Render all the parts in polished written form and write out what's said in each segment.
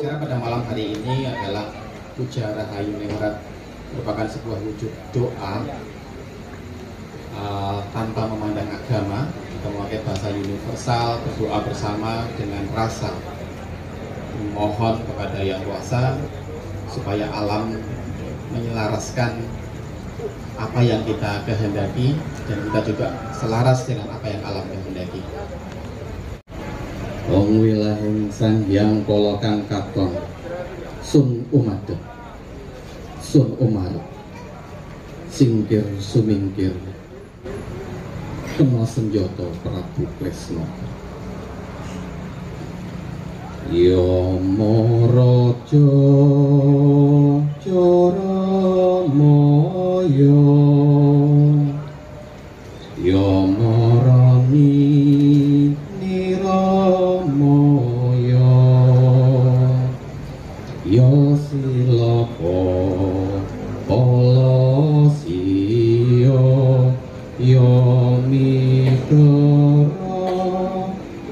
Karena pada malam hari ini adalah Puja Rahayu Ningrat, merupakan sebuah wujud doa tanpa memandang agama. Kita memakai bahasa universal, berdoa bersama dengan rasa memohon kepada Yang Kuasa supaya alam menyelaraskan apa yang kita kehendaki dan kita juga selaras dengan apa yang alam kehendaki. Ong wilahing sang hyang kala kang katon sun umadeg sun umar singkir sumingkir kena senjata Prabu Kresna. Yama raja Jaramaya Yama rani Niramaya Yasilapa Palasiya Yamidara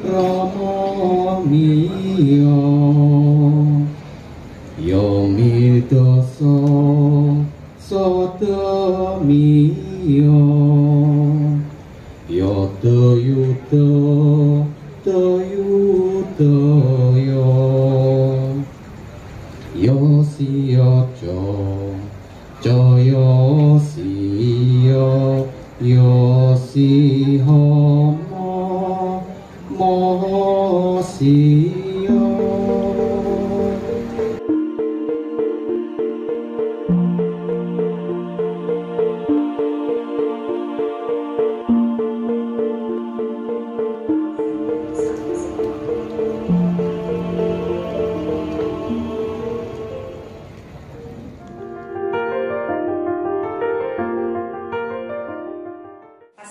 Ramamiya Yamidasa Sadamiya Yadayuda Dayudaya Yasiyaja Jayasiya Yasihama Mahasiya.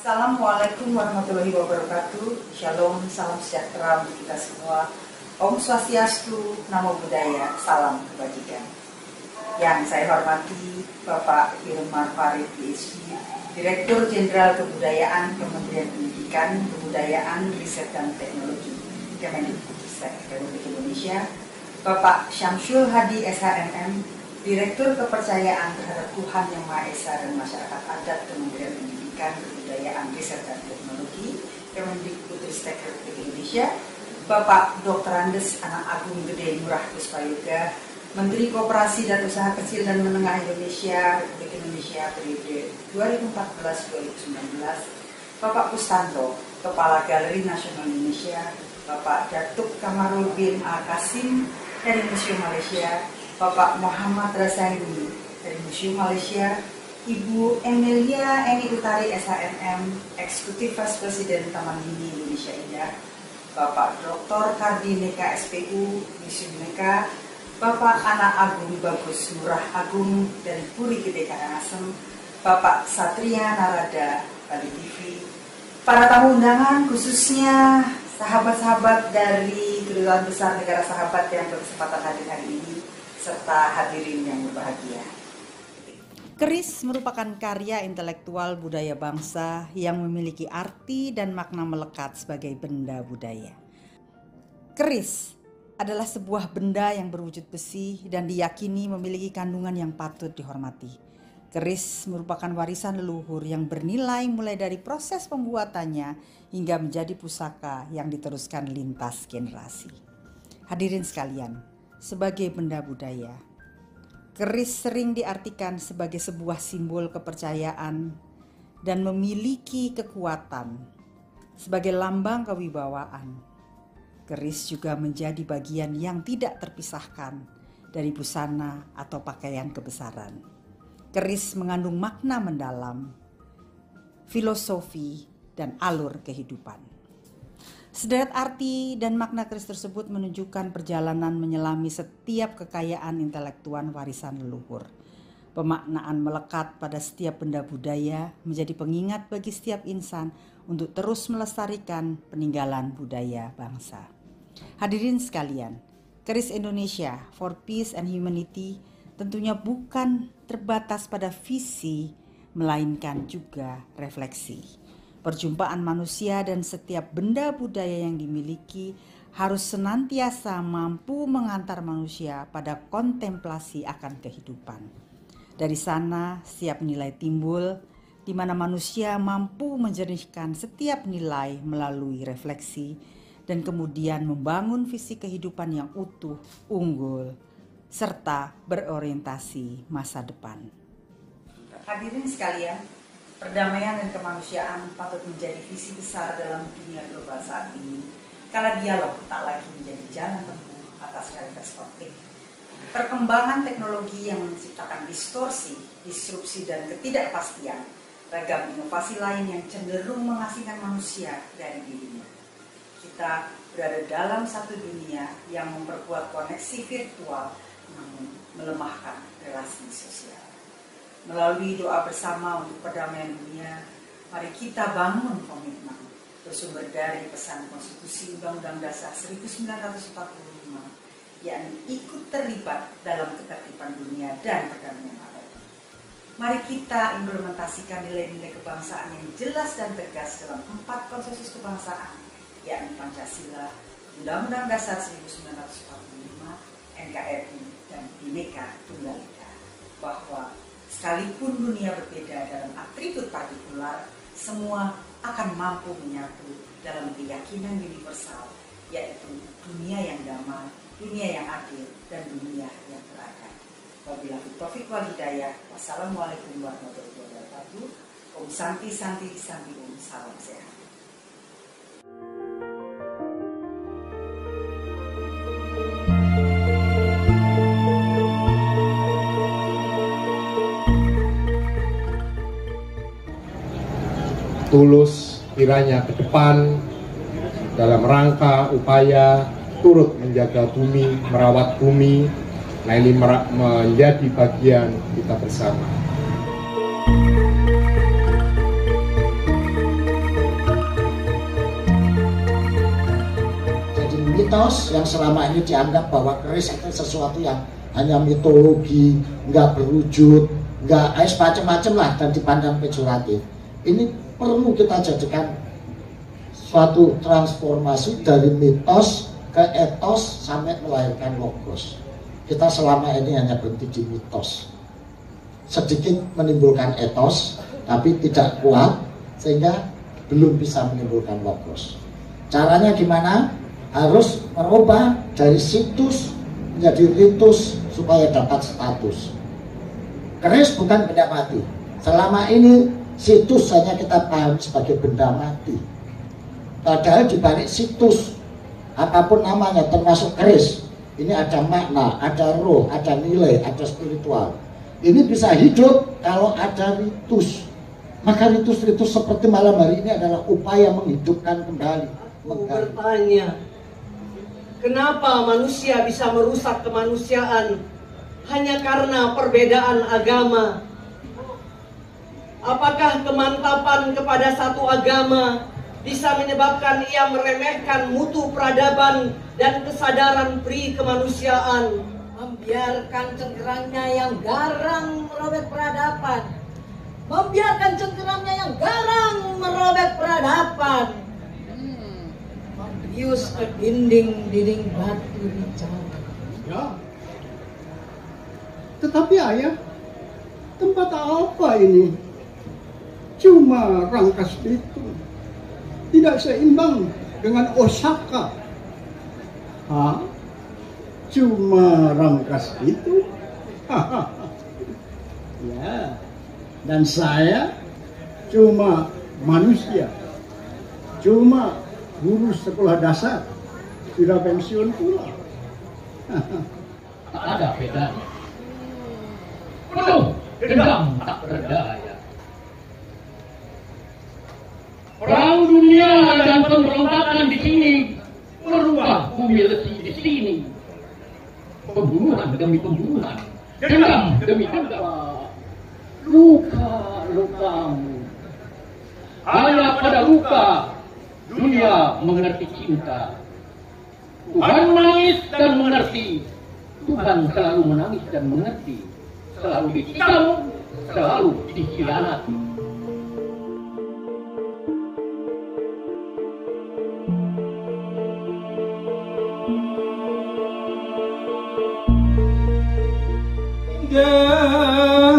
Assalamualaikum warahmatullahi wabarakatuh. Shalom, salam sejahtera untuk kita semua. Om Swastiastu, Namo Buddhaya, salam kebajikan. Yang saya hormati Bapak Hilmar Farid PhD, Direktur Jenderal Kebudayaan Kementerian Pendidikan, Kebudayaan, Riset dan Teknologi Kemendikbudristek Republik Indonesia, Bapak Syamsul Hadi SHMM, Direktur Kepercayaan terhadap Tuhan Yang Maha Esa dan Masyarakat Adat Kementerian Pendidikan, Kebudayaan, Riset dan Teknologi Kemendikbudristek Republik Indonesia, Bapak Dr. Andes Anak Agung Gede Ngurah Puspayoga, Menteri Koperasi dan Usaha Kecil dan Menengah Indonesia Republik Indonesia periode 2014-2019, Bapak Kustanto, Kepala Galeri Nasional Indonesia, Bapak Datuk Kamarul bin Al-Qasim dari Museum Malaysia, Bapak Muhammad Rasaini dari Museum Malaysia, Ibu Emilia Eni Utari SHMM, Eksekutif Vice President Taman Mini Indonesia Indah, Bapak Dr. Kardineka SPU, Museum Meka, Bapak Anak Agung Bagus Murah Agung dari Puri Gede Karangasem, Bapak Satria Narada Bali TV, para tamu undangan khususnya sahabat-sahabat dari Kedutaan Besar Negara Sahabat yang berkesempatan hadir hari ini, serta hadirin yang berbahagia. Keris merupakan karya intelektual budaya bangsa yang memiliki arti dan makna melekat sebagai benda budaya. Keris adalah sebuah benda yang berwujud besi dan diyakini memiliki kandungan yang patut dihormati. Keris merupakan warisan leluhur yang bernilai mulai dari proses pembuatannya hingga menjadi pusaka yang diteruskan lintas generasi. Hadirin sekalian, sebagai benda budaya, keris sering diartikan sebagai sebuah simbol kepercayaan dan memiliki kekuatan sebagai lambang kewibawaan. Keris juga menjadi bagian yang tidak terpisahkan dari busana atau pakaian kebesaran. Keris mengandung makna mendalam, filosofi, dan alur kehidupan. Sederet arti dan makna keris tersebut menunjukkan perjalanan menyelami setiap kekayaan intelektual warisan leluhur. Pemaknaan melekat pada setiap benda budaya menjadi pengingat bagi setiap insan untuk terus melestarikan peninggalan budaya bangsa. Hadirin sekalian, keris Indonesia for Peace and Humanity tentunya bukan terbatas pada visi, melainkan juga refleksi. Perjumpaan manusia dan setiap benda budaya yang dimiliki harus senantiasa mampu mengantar manusia pada kontemplasi akan kehidupan. Dari sana setiap nilai timbul, di mana manusia mampu menjernihkan setiap nilai melalui refleksi dan kemudian membangun visi kehidupan yang utuh, unggul, serta berorientasi masa depan. Hadirin sekalian, perdamaian dan kemanusiaan patut menjadi visi besar dalam dunia global saat ini, kala dialog tak lagi menjadi jalan tempuh atas realitas konflik. Perkembangan teknologi yang menciptakan distorsi, disrupsi, dan ketidakpastian, ragam inovasi lain yang cenderung mengasingkan manusia dari dirinya. Kita berada dalam satu dunia yang memperkuat koneksi virtual, namun melemahkan relasi sosial. Melalui doa bersama untuk perdamaian dunia, mari kita bangun komitmen bersumber dari pesan Konstitusi Undang-Undang Dasar 1945, yakni ikut terlibat dalam ketertiban dunia dan perdamaian abadi. Mari kita implementasikan nilai-nilai kebangsaan yang jelas dan tegas dalam 4 konsensus kebangsaan, yakni Pancasila, Undang-Undang Dasar 1945, NKRI, dan Bhinneka Tunggal Ika, bahwa sekalipun dunia berbeda dalam atribut partikular, semua akan mampu menyatu dalam keyakinan universal, yaitu dunia yang damai, dunia yang adil, dan dunia yang beradab. Wabillahi taufiq wal hidayah. Wassalamualaikum warahmatullahi wabarakatuh. Om Santi Santi Santi Om. Salam sehat. Tulus kiranya ke depan dalam rangka upaya turut menjaga bumi, merawat bumi, nah ini menjadi bagian kita bersama. Jadi mitos yang selama ini dianggap bahwa keris itu sesuatu yang hanya mitologi, nggak berwujud, nggak macam-macam lah dan dipandang pejoratif. Ini perlu kita jadikan suatu transformasi dari mitos ke etos sampai melahirkan logos. Kita selama ini hanya berhenti di mitos, sedikit menimbulkan etos tapi tidak kuat sehingga belum bisa menimbulkan logos. Caranya gimana? Harus merubah dari situs menjadi ritus supaya dapat status. Keris bukan benda mati. Selama ini situs hanya kita paham sebagai benda mati. Padahal di balik situs, apapun namanya termasuk keris, ini ada makna, ada roh, ada nilai, ada spiritual. Ini bisa hidup kalau ada ritus. Maka ritus-ritus seperti malam hari ini adalah upaya menghidupkan kembali. Bertanya, kenapa manusia bisa merusak kemanusiaan hanya karena perbedaan agama? Apakah kemantapan kepada satu agama bisa menyebabkan ia meremehkan mutu peradaban dan kesadaran pri kemanusiaan? Membiarkan cengkerangnya yang garang merobek peradaban. Membiarkan cengkerangnya yang garang merobek peradaban. Membius ke dinding-dinding batu rincang. Ya. Tetapi ayah, tempat apa ini? Cuma Rangkas Bitung, tidak seimbang dengan Osaka. Hah? Cuma Rangkas Bitung? Ya, dan saya cuma manusia, cuma guru sekolah dasar, sudah pensiun pula. Tak ada bedanya. Penuh dendam tak berdaya. Perang dunia dan pemberontakan di sini merubah bumi lesi di sini. Pembunuhan demi pembunuhan, dendam demi dendam, luka-lukamu. Hanya pada luka dunia mengerti cinta. Tuhan menangis dan mengerti. Tuhan selalu menangis dan mengerti. Selalu ditikam, selalu dikhianati. minggah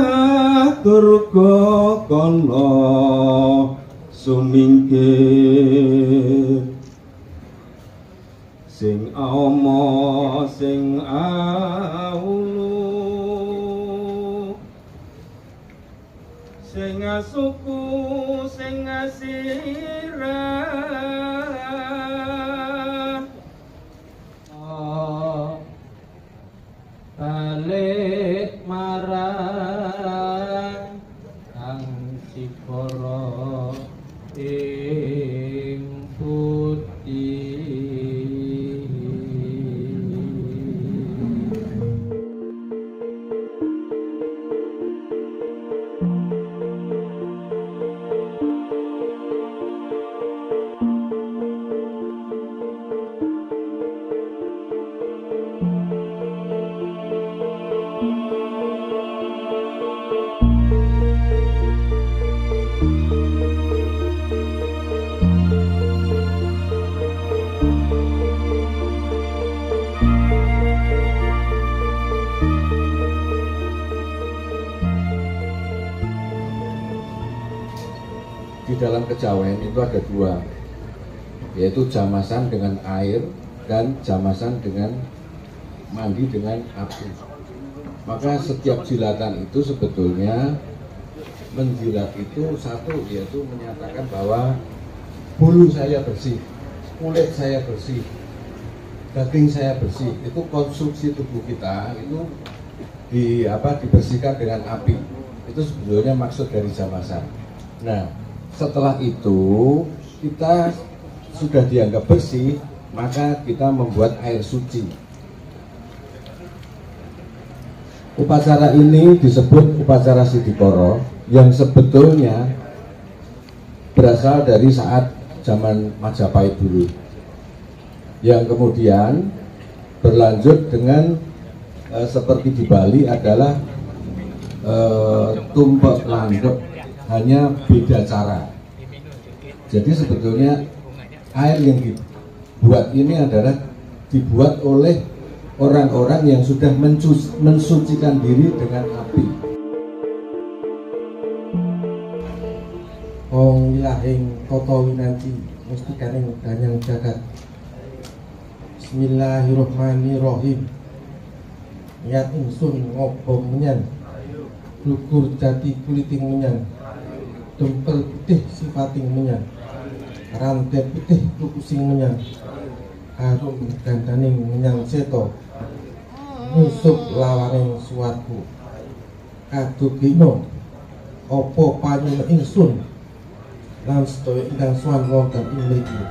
durga kono sumingkir sing ama sing aulu sing asuku sing asirah balik marang kang Sikara ing putih. Di dalam kejawen itu ada dua, yaitu jamasan dengan air dan jamasan dengan mandi dengan api. Maka setiap jilatan itu sebetulnya menjilat itu satu, yaitu menyatakan bahwa bulu saya bersih, kulit saya bersih, daging saya bersih. Itu konstruksi tubuh kita itu dibersihkan dengan api. Itu sebetulnya maksud dari jamasan. Nah, setelah itu kita sudah dianggap bersih, maka kita membuat air suci. Upacara ini disebut upacara Sidikoro, yang sebetulnya berasal dari saat zaman Majapahit dulu, yang kemudian berlanjut dengan seperti di Bali adalah tumpek landep, hanya beda cara. Jadi sebetulnya air yang dibuat ini adalah dibuat oleh orang-orang yang sudah mensucikan diri dengan api. Ong ilahing tata winanti mustikaning danyang jagat. Bismillahirrahmanirrahim. Niat ingsun ngobong menyan, lugur jati kuliting menyan, dempel putih sifating menyan, rantai putih lukusing menyan, harum gandaning menyan seto, musuh lawaning suwarku, kadugino opo panyun ingsun lan sedaya ingkang sowan wonten ing mriki.